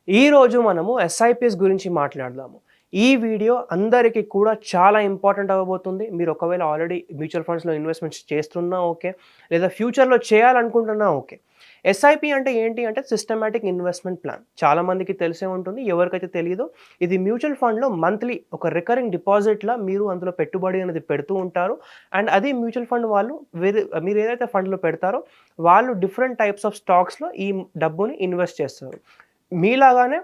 ఈరోజు మనము ఎస్ఐపిఎస్ గురించి మాట్లాడదాము. ఈ వీడియో అందరికీ కూడా చాలా ఇంపార్టెంట్ అవ్వబోతుంది. మీరు ఒకవేళ ఆల్రెడీ మ్యూచువల్ ఫండ్స్‌లో ఇన్వెస్ట్‌మెంట్స్ చేస్తున్నా ఓకే. లేదా ఫ్యూచర్‌లో చేయాలనుకుంటున్నా ఓకే. ఎస్ఐపి అంటే ఏంటి అంటే సిస్టమాటిక్ ఇన్వెస్ట్‌మెంట్ ప్లాన్. చాలా మందికి తెలిసే ఉంటుంది. ఎవరికైతే తెలీదో ఇది మ్యూచువల్ ఫండ్‌లో మంత్లీ ఒక రికరింగ్ డిపాజిట్‌లా మీరు అందులో పెట్టుబడి అనేది పెడుతూ ఉంటారు. అండ్ అది మ్యూచువల్ ఫండ్ వాళ్ళు మీరు ఏదైతే ఫండ్‌లో పెడతారో వాళ్ళు డిఫరెంట్ టైప్స్ ఆఫ్ స్టాక్స్‌లో ఈ డబ్బుని ఇన్వెస్ట్ చేస్తారు. మీలాగానే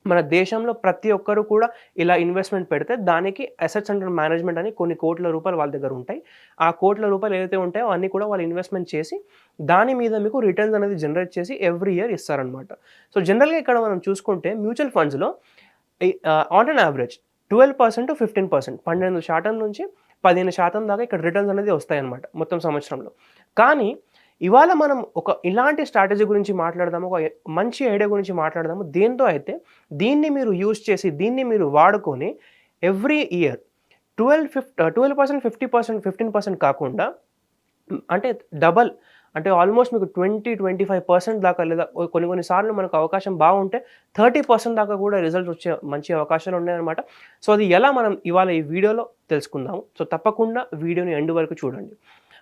మన దేశంలో ప్రతి ఒక్కరు కూడా ఇలా ఇన్వెస్ట్‌మెంట్ పెడితే దానికి అసెట్స్ అండర్ మేనేజ్‌మెంట్ అని కొన్ని కోట్ల రూపాయలు వాళ్ళ దగ్గర ఉంటాయి. ఆ కోట్ల రూపాయలు ఏదైతే ఉంటాయో అన్నీ కూడా వాళ్ళు ఇన్వెస్ట్‌మెంట్ చేసి దాని మీద మీకు రిటర్న్స్ అనేది జనరేట్ చేసి ఎవ్రీ ఇయర్ ఇస్తారనమాట. సో, జనరల్‌గా ఇక్కడ మనం చూసుకుంటే మ్యూచువల్ ఫండ్స్‌లో ఆన్ అన్ యావరేజ్ 12% to 15% 12% నుంచి 15% దాకా ఇక్కడ రిటర్న్స్ అనేది వస్తాయన్నమాట మొత్తం సంవత్సరంలో. కానీ ఇవాళ మనం ఇలాంటి స్ట్రాటజీ గురించి మాట్లాడదాము. మంచి ఐడియా గురించి మాట్లాడదాము. దేంతో అయితే దీన్ని మీరు యూజ్ చేసి, దీన్ని మీరు వాడుకొని ఎవ్రీ ఇయర్ 12% 50% 15% కాకుండా అంటే డబల్ అంటే ఆల్మోస్ట్ మీకు 25% దాకా లేదా కొన్ని సార్లు మనకు అవకాశం బాగుంటే 30% దాకా కూడా రిజల్ట్స్ వచ్చే మంచి అవకాశాలు ఉన్నాయన్నమాట. సో, అది ఎలా మనం ఇవాళ ఈ వీడియోలో తెలుసుకుందాము. సో, తప్పకుండా వీడియోని ఎండ్ వరకు చూడండి.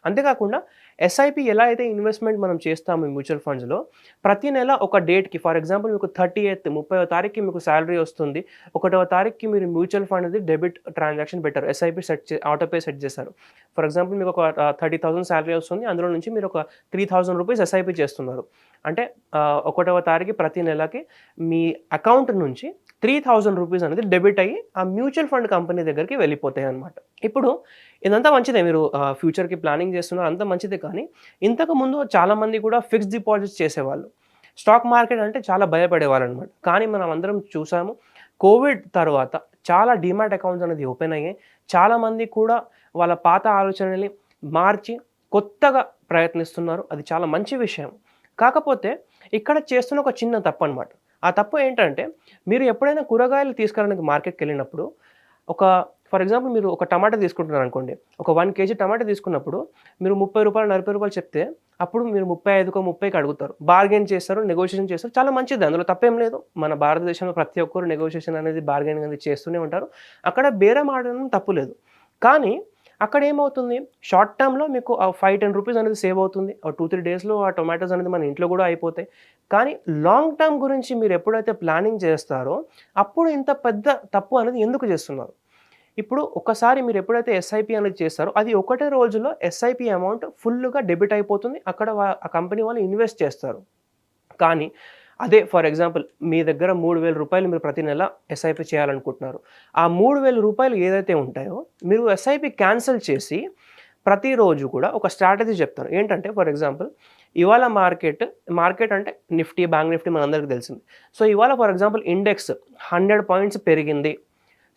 అంతేకాకుండా ఎస్ఐపి ఎలా అయితే ఇన్వెస్ట్‌మెంట్ మనం చేస్తాము ఈ మ్యూచువల్ ఫండ్స్‌లో ప్రతి నెల ఒక డేట్‌కి ఫర్ ఎగ్జాంపుల్ మీకు 30వ తారీఖుకి మీకు సాలరీ వస్తుంది. 1వ తారీఖుకి మీరు మ్యూచువల్ ఫండ్‌ది డెబిట్ ట్రాన్సాక్షన్ పెట్టారు. ఎస్ఐపి ఆటో పే సెట్ చేశారు. ఫర్ ఎగ్జాంపుల్ మీకు ఒక 30,000 సాలరీ వస్తుంది. అందులో నుంచి మీరు ఒక ₹3,000 ఎస్ఐపి చేస్తున్నారు. అంటే 1వ తారీఖు ప్రతి నెలకి మీ అకౌంట్ నుంచి ₹3,000 అనేది డెబిట్ అయ్యి ఆ మ్యూచువల్ ఫండ్ కంపెనీ దగ్గరికి వెళ్ళిపోతాయన్నమాట. ఇప్పుడు ఇదంతా మంచిదే. మీరు ఫ్యూచర్‌కి ప్లానింగ్ చేస్తున్నారు అంతా మంచిదే. కానీ ఇంతకుముందు చాలామంది కూడా ఫిక్స్డ్ డిపాజిట్స్ చేసేవాళ్ళు. స్టాక్ మార్కెట్ అంటే చాలా భయపడేవాళ్ళనమాట. కానీ మనం అందరం చూసాము. కోవిడ్ తర్వాత చాలా డీమాట్ అకౌంట్స్ అనేది ఓపెన్ అయ్యాయి. చాలామంది కూడా వాళ్ళ పాత ఆలోచనల్ని మార్చి కొత్తగా ప్రయత్నిస్తున్నారు. అది చాలా మంచి విషయం. కాకపోతే ఇక్కడ చేస్తున్న ఒక చిన్న తప్పనమాట. ఆ తప్పు ఏంటంటే మీరు ఎప్పుడైనా కూరగాయలు తీసుకురావడానికి మార్కెట్‌కెళ్ళినప్పుడు ఒక ఫర్ ఎగ్జాంపుల్ మీరు ఒక టమాటా తీసుకుంటున్నారనుకోండి. ఒక 1 కేజీ టమాటా తీసుకున్నప్పుడు మీరు రూ. 30, రూ. 40 చెప్తే అప్పుడు మీరు 35కో, 30కి అడుగుతారు. బార్గెయిన్ చేస్తారు, నెగోషియేషన్ చేస్తారు. చాలా మంచిది. అందులో తప్పేం లేదు. మన భారతదేశంలో ప్రతి ఒక్కరు నెగోషియేషన్ అనేది, బార్గెయినింగ్ అనేది చేస్తూనే ఉంటారు. అక్కడ బేరం ఆడడం తప్పు లేదు. కానీ అక్కడేమవుతుంది షార్ట్ టర్మ్‌లో మీకు ఆ రూ. 5, 10 అనేది సేవ్ అవుతుంది. ఆ 2, 3 డేస్‌లో ఆ టొమాటోస్ అనేది మన ఇంట్లో గూడా అయిపోతాయి. కానీ లాంగ్ టర్మ్ గురించి మీరు ఎప్పుడైతే ప్లానింగ్ చేస్తారో అప్పుడు ఇంత పెద్ద తప్పు అనేది ఎందుకు చేస్తున్నారు? ఇప్పుడు ఒకసారి మీరు ఎప్పుడైతే ఎస్ఐపి అనేది చేస్తారో అది ఒకటే రోజులో ఎస్ఐపి అమౌంట్ ఫుల్‌గా డెబిట్ అయిపోతుంది. అక్కడ ఆ కంపెనీ వాళ్ళు ఇన్వెస్ట్ చేస్తారు. కానీ అదే ఫర్ ఎగ్జాంపుల్ మీ దగ్గర రూ. 3,000 మీరు ప్రతి నెల ఎస్ఐపి చేయాలనుకుంటున్నారు. ఆ రూ. 3,000 ఏదైతే ఉంటాయో మీరు ఎస్ఐపి క్యాన్సిల్ చేసి ప్రతిరోజు కూడా ఒక స్ట్రాటజీ చెప్తాను. ఏంటంటే ఫర్ ఎగ్జాంపుల్ ఇవాళ మార్కెట్ అంటే నిఫ్టీ, బ్యాంక్ నిఫ్టీ మనందరికీ తెలిసింది. సో, ఇవాళ ఫర్ ఎగ్జాంపుల్ ఇండెక్స్ 100 పాయింట్స్ పెరిగింది.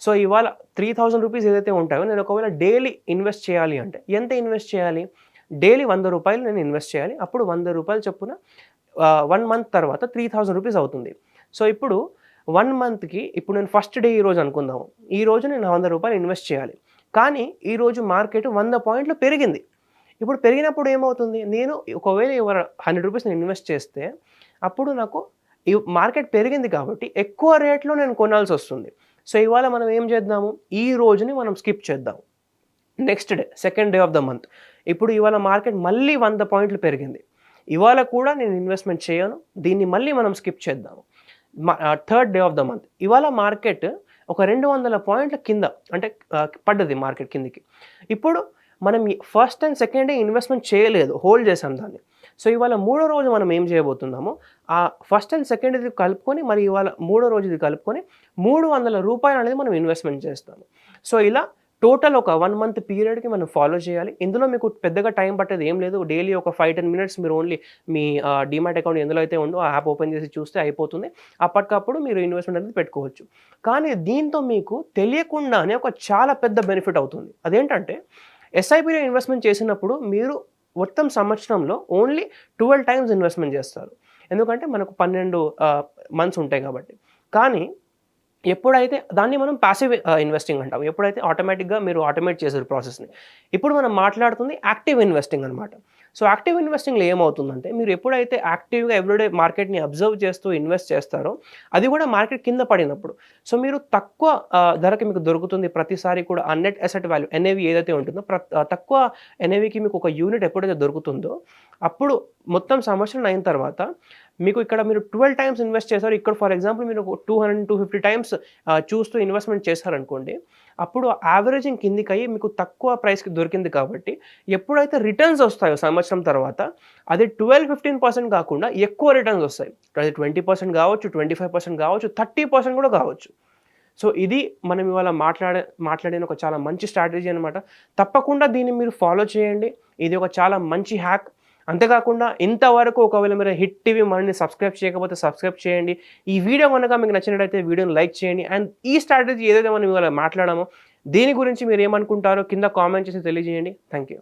సో, ఇవాళ రూ. 3,000 ఏదైతే ఉంటాయో నేను ఒకవేళ డైలీ ఇన్వెస్ట్ చేయాలి అంటే ఎంత ఇన్వెస్ట్ చేయాలి? డైలీ రూ. 100 నేను ఇన్వెస్ట్ చేయాలి. అప్పుడు రూ. 100 చొప్పున 1 మంత్ తర్వాత రూ. 3,000 అవుతుంది. సో, ఇప్పుడు 1 మంత్‌కి ఇప్పుడు నేను ఫస్ట్ డే ఈరోజు అనుకుందాము. ఈరోజు నేను రూ. 100 ఇన్వెస్ట్ చేయాలి. కానీ ఈరోజు మార్కెట్ 100 పాయింట్లు పెరిగింది. ఇప్పుడు పెరిగినప్పుడు ఏమవుతుంది? నేను ఒకవేళ రూ. 100 నేను ఇన్వెస్ట్ చేస్తే అప్పుడు నాకు ఈ మార్కెట్ పెరిగింది కాబట్టి ఎక్కువ రేట్‌లో నేను కొనాల్సొస్తుంది. సో, ఇవాళ మనం ఏం చేద్దాము? ఈ రోజుని మనం స్కిప్ చేద్దాం. Next day, second day of the month. ఇప్పుడు ఇవాళ మార్కెట్ మళ్ళీ 100 పాయింట్లు పెరిగింది. ఇవాళ కూడా నేను ఇన్వెస్ట్‌మెంట్ చేయను. దీన్ని మళ్ళీ మనం స్కిప్ చేద్దాము. Third day of the month. ఇవాళ మార్కెట్ ఒక 200 పాయింట్ల కింద అంటే పడ్డది మార్కెట్ కిందకి. ఇప్పుడు మనం first and second day investment చేయలేదు. హోల్డ్ చేసాం దాన్ని. సో, ఇవాళ మూడో రోజు మనం ఏం చేయబోతున్నాము, ఆ ఫస్ట్ అండ్ సెకండ్ ఇది కలుపుకొని మరి ఇవాళ మూడో రోజు ఇది కలుపుకొని రూ. 300 అనేది మనం ఇన్వెస్ట్‌మెంట్ చేస్తాము. సో, ఇలా టోటల్ ఒక 1 మంత్ పీరియడ్‌కి మనం ఫాలో చేయాలి. ఇందులో మీకు పెద్దగా టైం పట్టేది ఏం లేదు. డైలీ ఒక 5, 10 మినిట్స్ మీరు ఓన్లీ మీ డీమాట్ అకౌంట్ ఎందులో అయితే ఉందో ఆ యాప్ ఓపెన్ చేసి చూస్తే అయిపోతుంది. అప్పటికప్పుడు మీరు ఇన్వెస్ట్‌మెంట్ అనేది పెట్టుకోవచ్చు. కానీ దీంతో మీకు తెలియకుండానే ఒక చాలా పెద్ద బెనిఫిట్ అవుతుంది. అదేంటంటే ఎస్ఐపిలో ఇన్వెస్ట్‌మెంట్ చేసినప్పుడు మీరు మొత్తం సంవత్సరంలో ఓన్లీ 12 టైమ్స్ ఇన్వెస్ట్‌మెంట్ చేస్తారు. ఎందుకంటే మనకు 12 మంత్స్ ఉంటాయి కాబట్టి. కానీ ఎప్పుడైతే దాన్ని మనం పాసివ్ ఇన్వెస్టింగ్ అంటాం. ఎప్పుడైతే ఆటోమేటిక్‌గా మీరు ఆటోమేట్ చేసారు ప్రాసెస్‌ని. ఇప్పుడు మనం మాట్లాడుతుంది యాక్టివ్ ఇన్వెస్టింగ్ అనమాట. సో యాక్టివ్ ఇన్వెస్టింగ్‌లో ఏమవుతుందంటే మీరు ఎప్పుడైతే యాక్టివ్‌గా ఎవ్రీడే మార్కెట్‌ని అబ్జర్వ్ చేస్తూ ఇన్వెస్ట్ చేస్తారో అది కూడా మార్కెట్ కింద పడినప్పుడు. సో మీరు తక్కువ ధరకి మీకు దొరుకుతుంది ప్రతిసారి కూడా ఆ నెట్ అసెట్ వాల్యూ ఎన్ఏవి ఏదైతే ఉంటుందో తక్కువ ఎన్ఏవికి మీకు ఒక యూనిట్ ఎప్పుడైతే దొరుకుతుందో అప్పుడు మొత్తం సంవత్సరం అయిన తర్వాత మీకు ఇక్కడ మీరు 12 టైమ్స్ ఇన్వెస్ట్ చేశారు. ఇక్కడ ఫర్ ఎగ్జాంపుల్ మీరు 200, 250 టైమ్స్ చూస్తూ ఇన్వెస్ట్‌మెంట్ చేశారనుకోండి. అప్పుడు యావరేజింగ్ కిందికయ్యి మీకు తక్కువ ప్రైస్‌కి దొరికింది కాబట్టి ఎప్పుడైతే రిటర్న్స్ వస్తాయో సంవత్సరం తర్వాత అది 12-15% కాకుండా ఎక్కువ రిటర్న్స్ వస్తాయి. అది 20% కావచ్చు, 25% కావచ్చు, 30% కూడా కావచ్చు. సో ఇది మనం ఇవాళ మాట్లాడిన ఒక చాలా మంచి స్ట్రాటజీ అనమాట. తప్పకుండా దీన్ని మీరు ఫాలో చేయండి. ఇది ఒక చాలా మంచి హ్యాక్. అంతేకాకుండా ఇంతవరకు ఒకవేళ మీరు హిట్ టీవీ మనని సబ్స్క్రైబ్ చేయకపోతే సబ్స్క్రైబ్ చేయండి. ఈ వీడియో గనుక మీకు నచ్చినట్టయితే వీడియోని లైక్ చేయండి. అండ్ ఈ స్ట్రాటజీ ఏదైతే మనం ఇవాళ మాట్లాడామో దీని గురించి మీరు ఏమనుకుంటారో కింద కామెంట్ చేసి తెలియజేయండి. Thank you.